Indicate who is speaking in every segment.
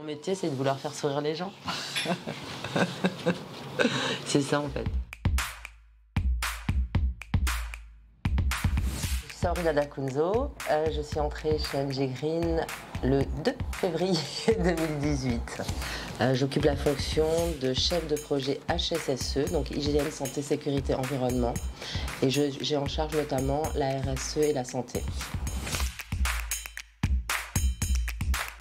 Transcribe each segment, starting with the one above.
Speaker 1: métier, c'est de vouloir faire sourire les gens. C'est ça en fait. Je suis Sabrina D'Acunzo, je suis entrée chez MG Green le 2 février 2018. J'occupe la fonction de chef de projet HSSE, donc hygiène, santé, sécurité, environnement. Et j'ai en charge notamment la RSE et la santé.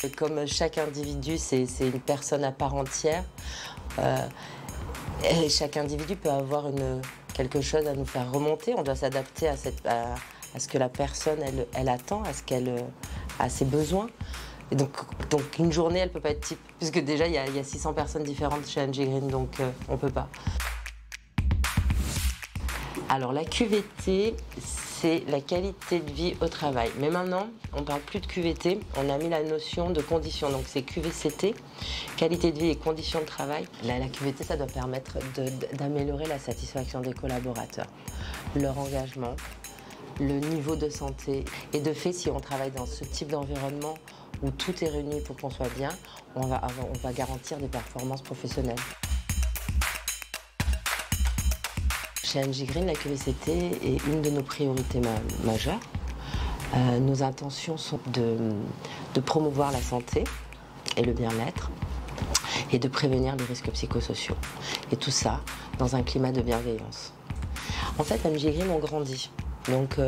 Speaker 1: Et comme chaque individu, c'est une personne à part entière, et chaque individu peut avoir quelque chose à nous faire remonter. On doit s'adapter à ce que la personne elle attend, à ses besoins. Et donc une journée, elle peut pas être type, puisque déjà il y a 600 personnes différentes chez MG Green, donc on peut pas. Alors la QVT, c'est la qualité de vie au travail. Mais maintenant, on ne parle plus de QVT, on a mis la notion de conditions. Donc c'est QVCT, qualité de vie et conditions de travail. La QVT, ça doit permettre d'améliorer la satisfaction des collaborateurs, leur engagement, le niveau de santé. Et de fait, si on travaille dans ce type d'environnement où tout est réuni pour qu'on soit bien, on va garantir des performances professionnelles. Chez MG Green, la QVCT est une de nos priorités majeures. Nos intentions sont de promouvoir la santé et le bien-être et de prévenir les risques psychosociaux. Et tout ça dans un climat de bienveillance. En fait, à MG Green, on grandit. Donc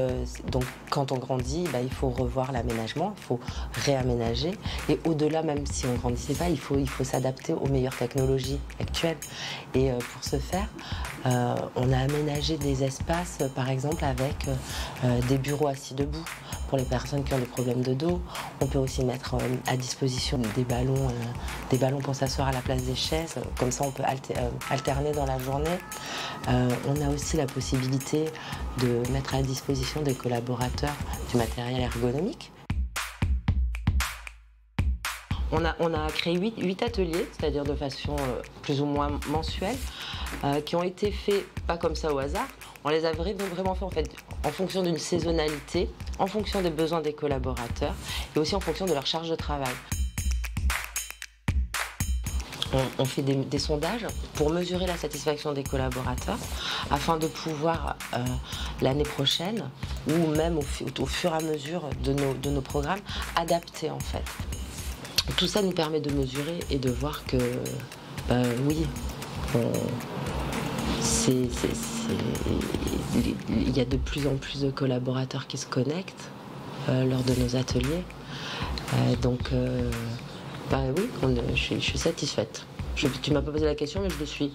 Speaker 1: quand on grandit, il faut revoir l'aménagement, il faut réaménager. Et au-delà, même si on ne grandissait pas, il faut s'adapter aux meilleures technologies actuelles. Et pour ce faire, on a aménagé des espaces, par exemple, avec des bureaux assis debout pour les personnes qui ont des problèmes de dos. On peut aussi mettre à disposition des ballons pour s'asseoir à la place des chaises. Comme ça, on peut alterner dans la journée. On a aussi la possibilité de mettre à disposition des collaborateurs du matériel ergonomique. On a créé 8 ateliers, c'est-à-dire de façon plus ou moins mensuelle, qui ont été faits pas comme ça au hasard. On les a vraiment fait en fonction d'une saisonnalité, en fonction des besoins des collaborateurs et aussi en fonction de leur charge de travail. On fait des sondages pour mesurer la satisfaction des collaborateurs afin de pouvoir, l'année prochaine, ou même au fur et à mesure de nos programmes, adapter en fait. Tout ça nous permet de mesurer et de voir que, oui, il y a de plus en plus de collaborateurs qui se connectent lors de nos ateliers. Oui, je suis satisfaite. Tu m'as pas posé la question, mais je le suis.